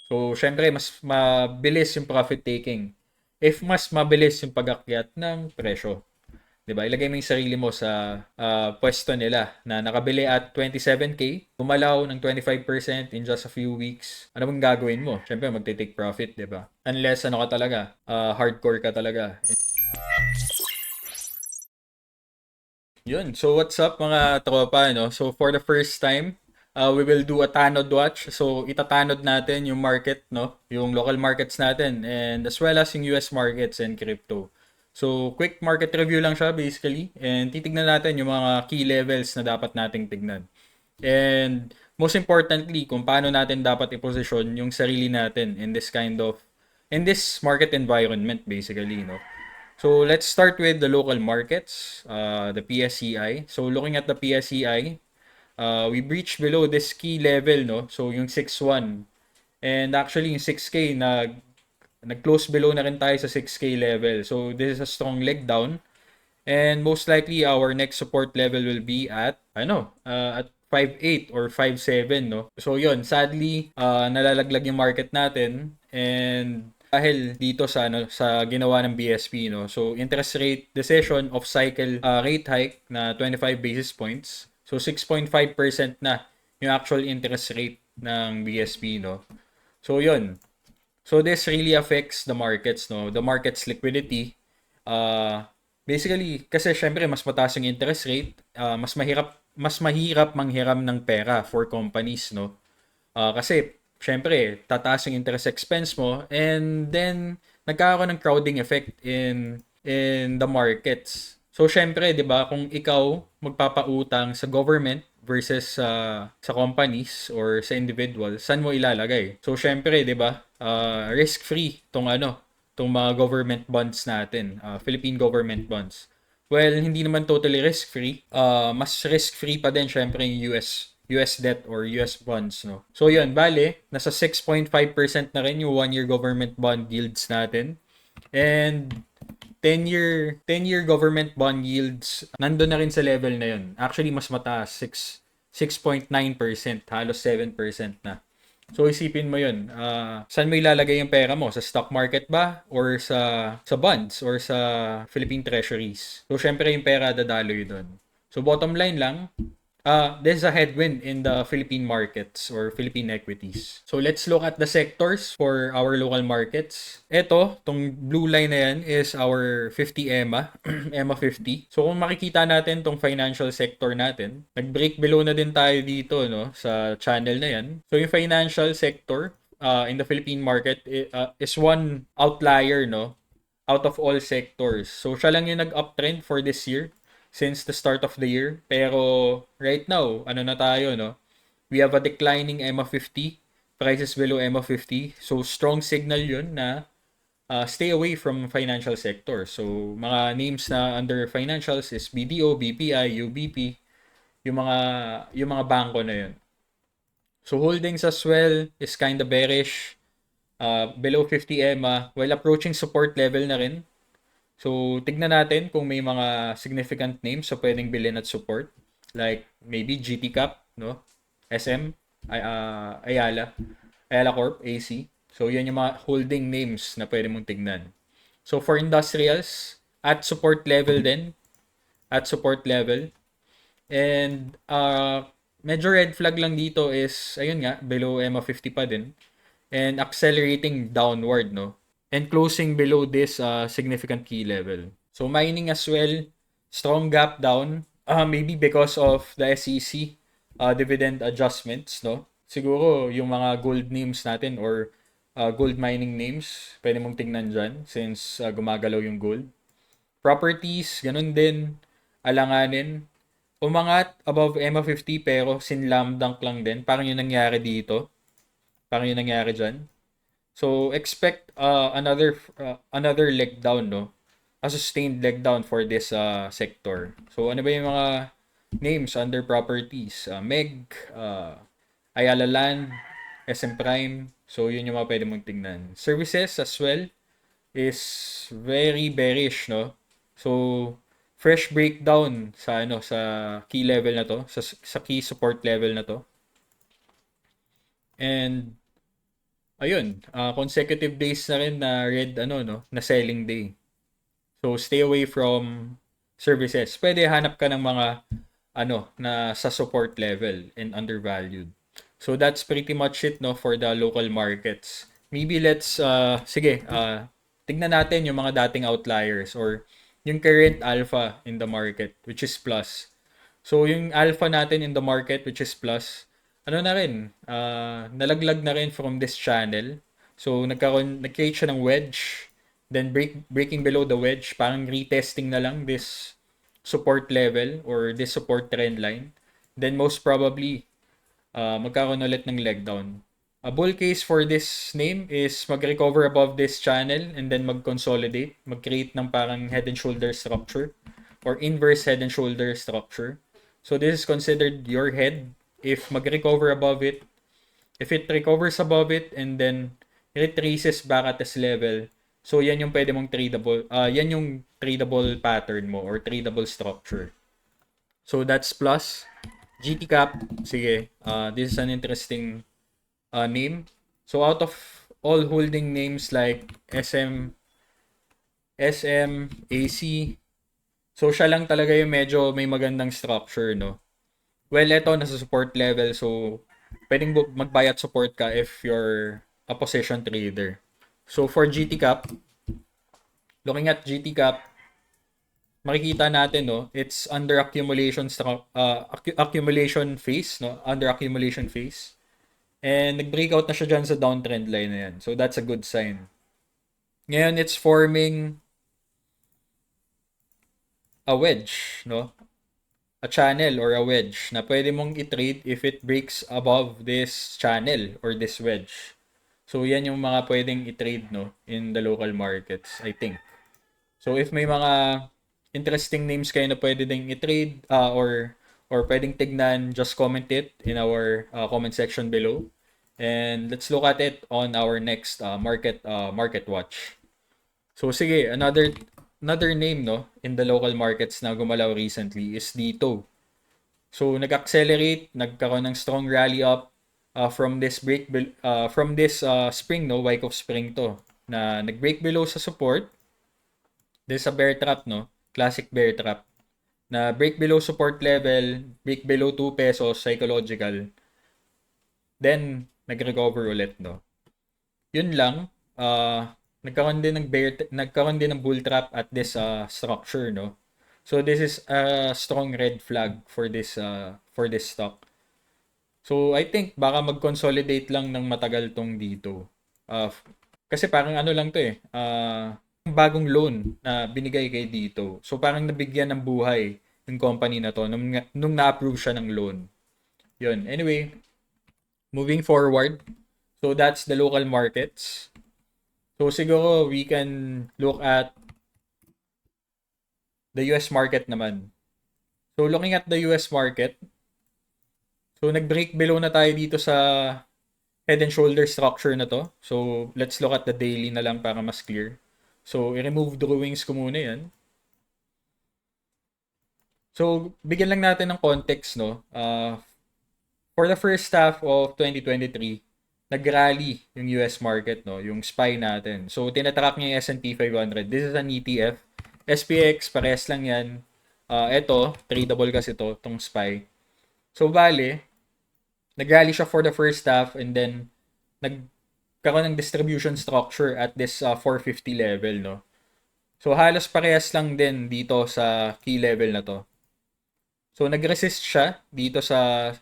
So, syempre, mas mabilis yung profit taking if mas mabilis yung pag-akyat ng presyo. 'Di ba? Ilagay mo yung sarili mo sa pwesto nila na nakabili at 27K, gumalaw ng 25% in just a few weeks. Ano bang gagawin mo? Syempre, magte-take profit, 'di ba? Unless ano ka talaga, hardcore ka talaga. Yun. So, what's up mga tropa, no? So, for the first time, we will do a Tanod watch. So, itatanod natin yung market, no? Yung local markets natin and as well as yung US markets and crypto. So, quick market review lang siya basically and titignan natin yung mga key levels na dapat nating tignan. And most importantly, kung paano natin dapat i-position yung sarili natin in this market environment basically, no? So let's start with the local markets, the PSCI. So looking at the PSCI, we breached below this key level, no? So yung 6.1 and actually yung 6K nag-close below na rin tayo sa 6K level. So this is a strong leg down and most likely our next support level will be at at 5.8 or 5.7, no? So yun, sadly, nalalaglag yung market natin and dahil dito sa sa ginawa ng BSP, no. So interest rate decision of cycle rate hike na 25 basis points. So 6.5% na yung actual interest rate ng BSP, no. So yun. So this really affects the markets, no. The market's liquidity. Uh, Basically kasi syempre mas mataas yung interest rate, mas mahirap manghiram ng pera for companies, no. Kasi, syempre, tataas yung interest expense mo and then nagkakaroon ng crowding effect in the markets. So, syempre, di ba, kung ikaw magpapautang sa government versus sa companies or sa individual, saan mo ilalagay? So, syempre, di ba, risk-free tong mga government bonds natin, Philippine government bonds. Well, hindi naman totally risk-free. Mas risk-free pa din syempre yung US debt or US bonds, no. So yun, bale, nasa 6.5% na rin yung 1-year government bond yields natin. And 10-year government bond yields nandun na rin sa level na yun. Actually, mas mataas, 6.9%, halos 7% na. So isipin mo 'yun. Saan mo ilalagay yung pera mo? Sa stock market ba or sa bonds or sa Philippine Treasuries? So syempre yung pera dadaloy doon. So bottom line lang, there's a headwind in the Philippine markets or Philippine equities. So let's look at the sectors for our local markets. Ito, tong blue line na yan is our 50 EMA, EMA 50. So kung makikita natin tong financial sector natin, nag-break below na din tayo dito, no, sa channel na yan. So yung financial sector in the Philippine market is one outlier, no, out of all sectors. So siya lang yung nag-uptrend for this year since the start of the year. Pero right now, ano na tayo, no? We have a declining EMA 50, prices below EMA 50. So strong signal 'yun na stay away from financial sector. So mga names na under financials is BDO, BPI, UBP, yung mga bangko na 'yun. So holdings as well is kind of bearish. Below 50 EMA while approaching support level na rin. So, tignan natin kung may mga significant names sa pwedeng bilhin at support. Like, maybe GT Cap, no? SM, Ayala Corp, AC. So, yan yung mga holding names na pwede mong tignan. So, for industrials, at support level din. At support level. And, medyo red flag lang dito is, ayun nga, below EMA 50 pa din. And accelerating downward, no? And closing below this significant key level. So mining as well, strong gap down, maybe because of the SEC dividend adjustments, no? Siguro yung mga gold names natin or gold mining names, pwede mong tingnan dyan since gumagalaw yung gold. Properties, ganun din, alanganin. Umangat above EMA 50 pero sinlam dunk lang din. Parang yung nangyari dito. Parang yung nangyari dyan. So expect another leg down, no? A sustained leg down for this sector. So ano ba yung mga names under properties? Meg, Ayala Land, SM Prime. So yun yung mga pwede mong tingnan. Services as well is very bearish, no? So fresh breakdown sa key level na to, sa key support level na to. And ayun, consecutive days na rin na red ano no, na selling day. So stay away from services. Pwede hanap ka ng mga ano na sa support level and undervalued. So that's pretty much it no for the local markets. Maybe let's sige, tignan natin yung mga dating outliers or yung current alpha in the market which is plus. So yung alpha natin in the market which is plus, ano na rin, nalaglag na rin from this channel. So nag-create siya ng wedge, then breaking below the wedge, parang retesting na lang this support level or this support trend line. Then most probably, magkakaroon ulit ng leg down. A bull case for this name is mag-recover above this channel and then mag-consolidate, mag-create ng parang head and shoulder structure or inverse head and shoulder structure. So this is considered your head. If mag-recover above it, if it recovers above it and then retraces back at this level, so yan yung pwede mong tradable, yan yung tradable pattern mo or tradable structure. So that's plus. GT Cap, sige, this is an interesting name. So out of all holding names like SM, AC, so siya lang talaga yung medyo may magandang structure, no? Well, eto, nasa support level, so pwedeng mag-buy at support ka if you're a position trader. So for GT Cap, looking at GT Cap, makikita natin no, it's under accumulation phase, no, under accumulation phase. And nag-breakout na siya dyan sa downtrend line na yan. So that's a good sign. Ngayon it's forming a wedge, no? A channel or a wedge na pwede mong i-trade if it breaks above this channel or this wedge. So yan yung mga pwedeng i-trade no in the local markets, I think. So if may mga interesting names kayo na pwede ding i-trade or pwedeng tignan, just comment it in our comment section below. And let's look at it on our next market watch. So sige, another name no in the local markets na gumalaw recently is Dito. So nag-accelerate, nagkaroon ng strong rally up from this spring no, Wyckoff spring to na nag-break below sa support. This is a bear trap no, classic bear trap na break below support level, break below 2 pesos psychological. Then nag-recover ulit no. Yun lang, nagkaroon din ng bull trap at this structure no. So this is a strong red flag for this stock. So I think baka mag-consolidate lang ng matagal tong dito. Kasi parang ano lang to eh. Bagong loan na binigay kay dito. So parang nabigyan ng buhay yung company na to nung na-approve siya ng loan. Yun. Anyway, moving forward. So that's the local markets. So siguro we can look at the US market naman. So looking at the US market, so nag-break below na tayo dito sa head and shoulder structure na to. So let's look at the daily na lang para mas clear. So i-remove drawings ko muna yan. So bigyan lang natin ng context no. For the first half of 2023, nag-rally yung US market no, yung SPY natin. So tinatrack niya yung S&P 500. This is an ETF. SPX parehas lang yan. Ito, tradable kasi tong SPY. So bale, nag-rally siya for the first half and then nagkaroon ng distribution structure at this 450 level no. So halos parehas lang din dito sa key level na to. So nag-resist siya dito sa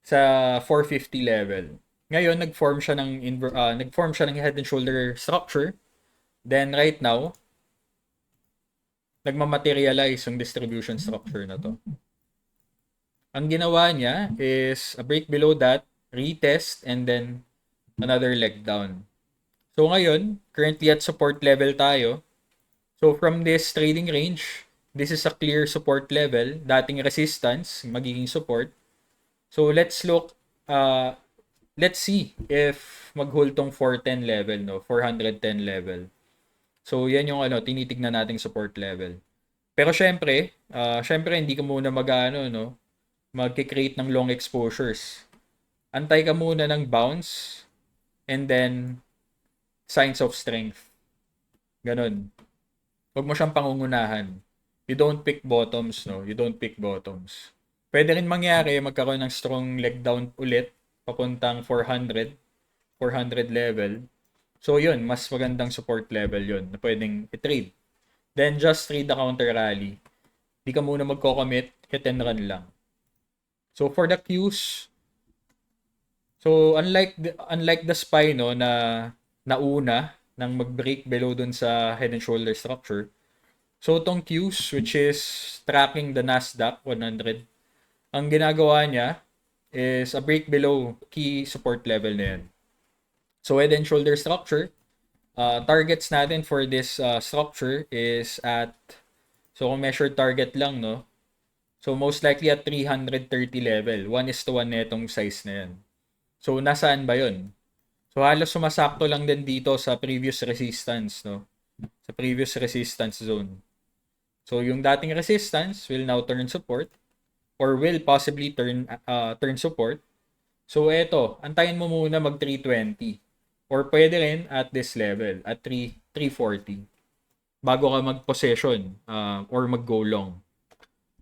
450 level. Ngayon nag-form siya ng head and shoulder structure. Then right now nagmamaterialize yung distribution structure na to. Ang ginawa niya is a break below that, retest, and then another leg down. So ngayon, currently at support level tayo. So from this trading range, this is a clear support level, dating resistance, magiging support. So let's see if mag-hold tong 410 level, no, 410 level. So yan yung tinitignan nating support level. Pero syempre hindi ka muna magki-create ng long exposures. Antay ka muna ng bounce and then signs of strength. Ganon. Huwag mo siyang pangungunahan. You don't pick bottoms, no? You don't pick bottoms. Pwede rin mangyari, magkaroon ng strong leg down ulit, papuntang 400 level. So yun, mas magandang support level yun na pwedeng i-trade. Then just trade the counter rally. Di ka muna magko-commit, hit and run lang. So for the Qs, so unlike the SPY no na nauna nang mag-break below dun sa head and shoulder structure. So tong Qs, which is tracking the Nasdaq 100, ang ginagawa niya is a break below key support level na yan. So head and shoulder structure, targets natin for this structure is at, so kung measured target lang, no? So most likely at 330 level. 1:1 na itong size na yan. So nasaan ba yun? So halos sumasakto lang din dito sa previous resistance, no? Sa previous resistance zone. So yung dating resistance will now turn support or will possibly turn support. So eto, antayin mo muna mag 320 or pwede rin at this level at 340 bago ka mag-possession or mag-go long,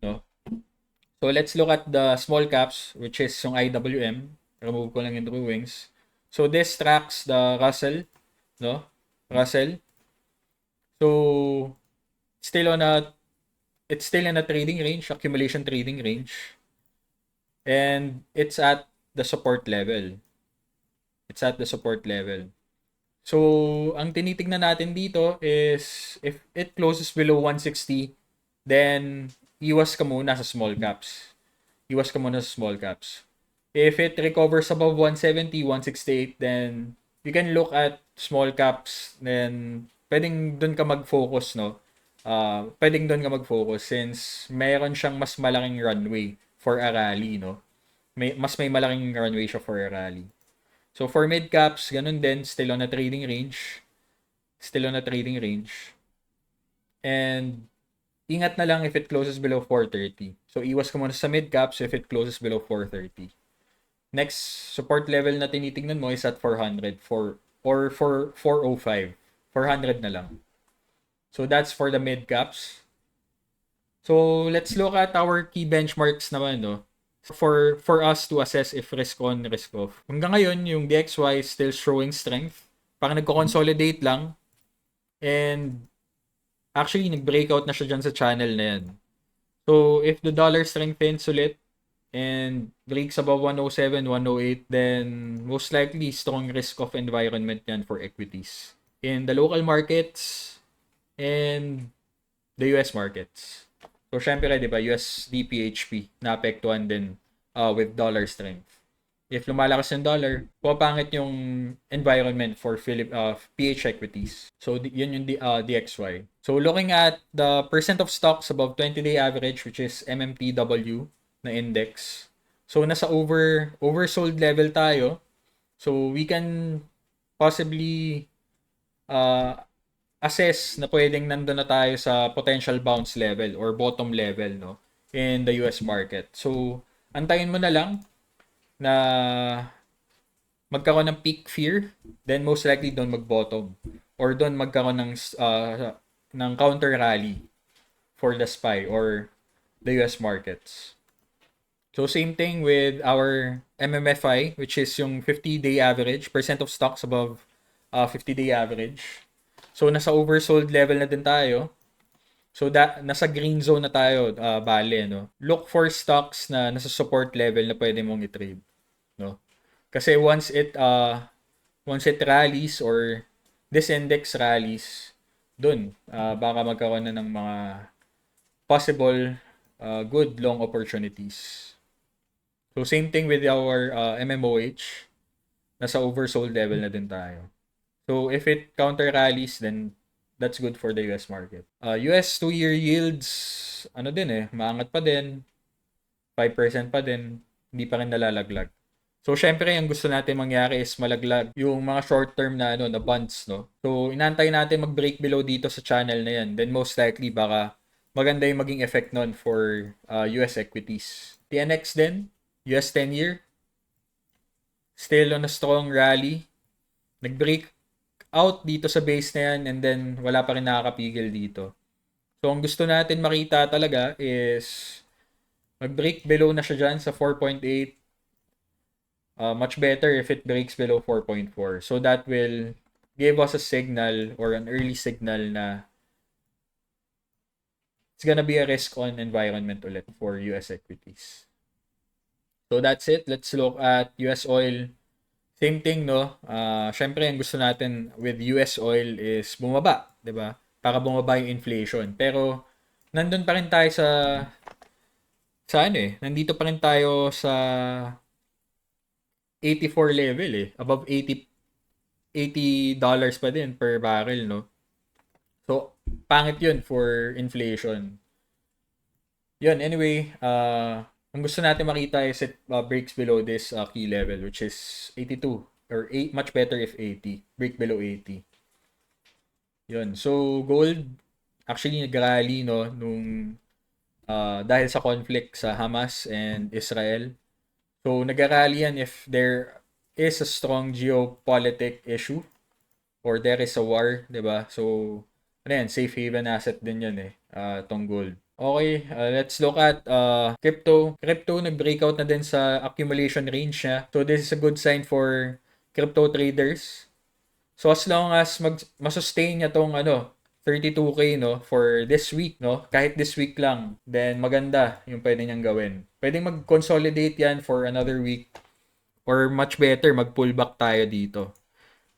no? So let's look at the small caps, which is yung IWM. Remove ko lang yung drawings. So this tracks the Russell, no? Russell. So it's still in a trading range, accumulation trading range. And it's at the support level. It's at the support level. So, ang tinitignan natin dito is if it closes below 160, then iwas ka muna sa small caps. Iwas ka muna sa small caps. If it recovers above 170, 168, then you can look at small caps. Then, pwedeng doon ka mag-focus, no? Pwedeng doon ka mag-focus since mayroon siyang mas malaking runway for a rally, no? May malaking runway siya for a rally. So, for mid caps, ganun din, still on a trading range. Still on a trading range. And, ingat na lang if it closes below 430. So, iwas ka muna sa mid caps if it closes below 430. Next support level na tinitingnan mo is at 400 or 405. 400 na lang. So, that's for the mid caps. So, let's look at our key benchmarks naman, no? For us to assess if risk on, risk off. Hanggang ngayon, yung DXY is still showing strength. Parang nagko-consolidate lang. And actually, nag-breakout na siya dyan sa channel na yan. So, if the dollar strengthens ulit and breaks above 107, 108, then most likely strong risk off environment yan for equities. In the local markets and the US markets. So, syempre, di ba, USD PHP naapektuhan din with dollar strength. If lumalakas yung dollar, pumapangit yung environment for PH equities. So, yun yung DXY. So, looking at the percent of stocks above 20-day average, which is MMTW na index. So, nasa oversold level tayo. So, we can possibly assess na pwedeng nandun na tayo sa potential bounce level or bottom level, no, in the US market. So, antayin mo na lang na magkaroon ng peak fear, then most likely doon mag-bottom or doon magkaroon ng counter rally for the SPY or the US markets. So, same thing with our MMFI, which is yung 50-day average, percent of stocks above 50-day average. So, nasa oversold level na din tayo. So, nasa green zone na tayo, bale, no? Look for stocks na nasa support level na pwede mong i-trade, no? Kasi once it rallies or this index rallies, dun, baka magkaroon na ng mga possible good long opportunities. So, same thing with our MMOH. Nasa oversold level na din tayo. So, if it counter rallies, then that's good for the US market. US 2-year yields, maangat pa din. 5% pa din. Hindi pa rin nalalaglag. So, syempre, ang gusto natin mangyari is malaglag yung mga short-term na, na bonds, no? So, inantay natin mag-break below dito sa channel na yan. Then, most likely, baka maganda yung maging effect nun for US equities. TNX din, US 10-year, still on a strong rally. nag-break out dito sa base na yan and then wala pa rin nakakapigil dito. So, ang gusto natin makita talaga is mag-break below na siya dyan sa 4.8. Much better if it breaks below 4.4. So, that will give us a signal or an early signal na it's gonna be a risk-on environment ulit for US equities. So, that's it. Let's look at US oil. Same thing, no? Syempre, ang gusto natin with US oil is bumaba, di ba? Para bumaba yung inflation. Pero, nandun pa rin tayo sa ano eh. Nandito pa rin tayo sa 84 level eh. Above 80 dollars pa din per barrel, no? So, pangit yun for inflation. Yun, anyway, ang gusto natin makita is it breaks below this key level, which is 82. Or much better if 80. Break below 80. Yun. So, gold, actually nag-rally, no, nung dahil sa conflict sa Hamas and Israel. So, nag-rally yan if there is a strong geopolitic issue or there is a war, 'di ba? So, ano yan, safe haven asset din yan eh, tong gold. Okay, let's look at crypto. Crypto nag-breakout na din sa accumulation range niya. So, this is a good sign for crypto traders. So, as long as masustain niya tong 32K no for this week no, kahit this week lang, then maganda yung pwede niyang gawin. Pwedeng mag-consolidate yan for another week or much better mag-pullback tayo dito.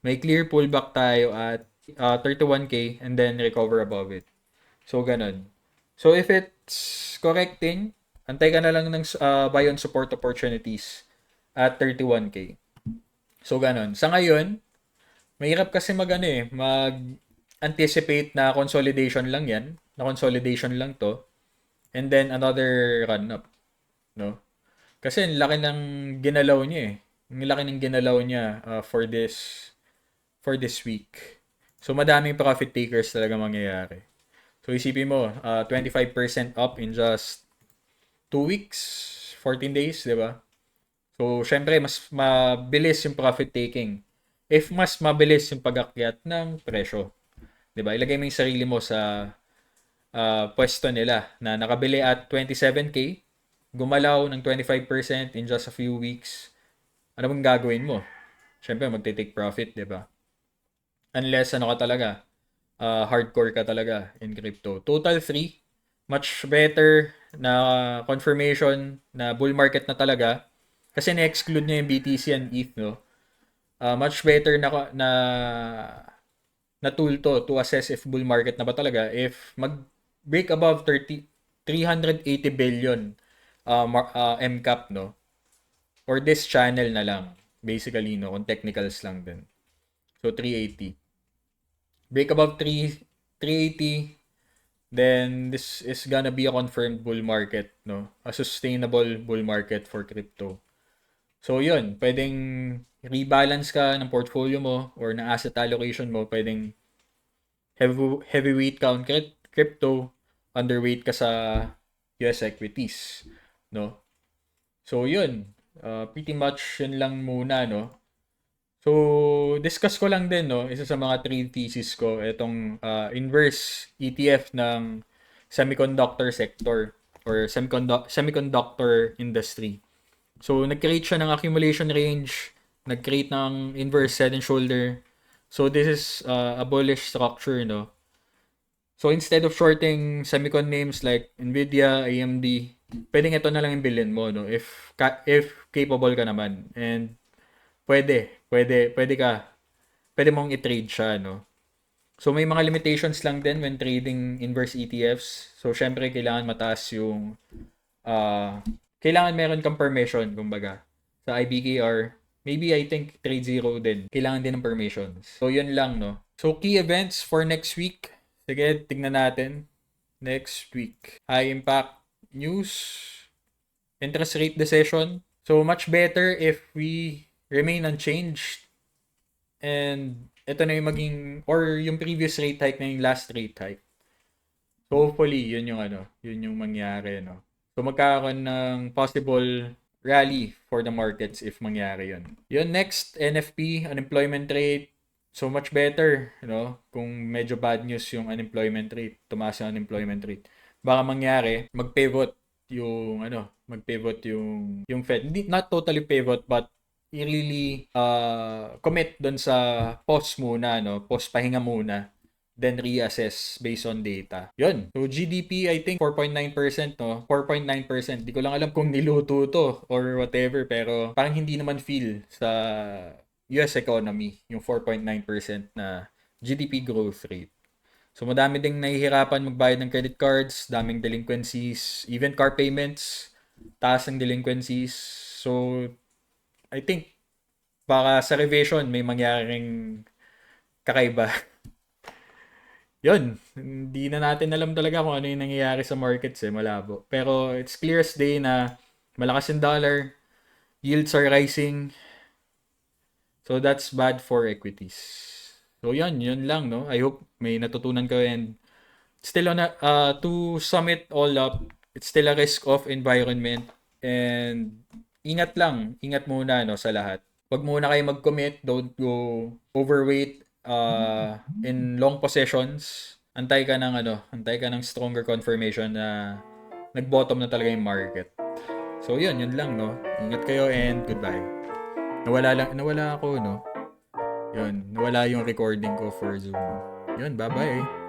May clear pullback tayo at 31K and then recover above it. So, ganun. So, if it's correcting, antay ka na lang ng buy on support opportunities at 31K. So, ganun. Sa ngayon, mahirap kasi mag-anticipate na consolidation lang yan. Na consolidation lang to. And then, another run up. No? Kasi, ang laki ng ginalaw niya eh. Ang laki ng ginalaw niya for this week. So, madaming profit takers talaga mangyayari. So, isipin mo, 25% up in just 2 weeks, 14 days, di ba? So, syempre, mas mabilis yung profit taking. If mas mabilis yung pag-akyat ng presyo. Di ba? Ilagay mo yung sarili mo sa pwesto nila na nakabili at 27K, gumalaw ng 25% in just a few weeks. Ano bang gagawin mo? Syempre, magte-take profit, di ba? Unless ano ka talaga, hardcore ka talaga in crypto. Total 3, much better na confirmation na bull market na talaga. Kasi na-exclude niya yung BTC and ETH, no? Much better na tool to assess if bull market na ba talaga. If mag-break above 380 billion MCAP, no? Or this channel na lang. Basically, no? Kung technicals lang din. So, 380. Break above 380, then this is gonna be a confirmed bull market, no? A sustainable bull market for crypto. So, yun. Pwedeng rebalance ka ng portfolio mo or ng asset allocation mo. Pwedeng heavyweight ka on crypto, underweight ka sa US equities, no? So, yun. Pretty much yun lang muna, no? So, discuss ko lang din, no, isa sa mga trade thesis ko, itong inverse ETF ng semiconductor sector or semiconductor industry. So, nag-create siya ng accumulation range, nag-create ng inverse head and shoulder. So, this is a bullish structure, no. So, instead of shorting semicon names like Nvidia, AMD, pwedeng ito na lang yung bilhin mo, no, if capable ka naman. And pwede mong i-trade siya, no? So, may mga limitations lang din when trading inverse ETFs. So, syempre, kailangan mataas yung, kailangan meron kang permission, kumbaga. Sa IBKR, maybe I think Trade Zero din. Kailangan din ng permissions. So, yun lang, no? So, key events for next week. Sige, tignan natin. Next week. High impact news. Interest rate decision. So, much better if we remain unchanged. And ito na yung maging, or yung previous rate hike na yung last rate hike. So hopefully, yun yung mangyari, no? So magkakaroon ng possible rally for the markets if mangyari yun. Yun, next, NFP, unemployment rate. So much better, kung medyo bad news yung unemployment rate, tumaas yung unemployment rate. Baka mangyari, magpivot yung Fed. Hindi, not totally pivot, but i-really commit doon sa pause muna, pause pahinga muna, then reassess based on data. Yun. So GDP, I think 4.9%, no? 4.9%. Di ko lang alam kung niluto to or whatever, pero parang hindi naman feel sa US economy yung 4.9% na GDP growth rate. So madami ding nahihirapan magbayad ng credit cards, daming delinquencies, even car payments, taas ng delinquencies. So I think baka sa revision may mangyaring kakaiba. Yun, hindi na natin alam talaga kung ano yung nangyayari sa markets malabo. Pero it's clear as day na malakas yung dollar, yields are rising, so that's bad for equities. So yun lang, no? I hope may natutunan kayo, and still to sum it all up, it's still a risk off environment, and ingat muna, no, sa lahat. Wag muna kayo mag-commit, don't go overweight in long possessions. Antay ka ng stronger confirmation na nag-bottom na talaga yung market. So yun lang, no. Ingat kayo and goodbye. Nawala ako, no. Yun, nawala yung recording ko for Zoom. Yun, bye-bye.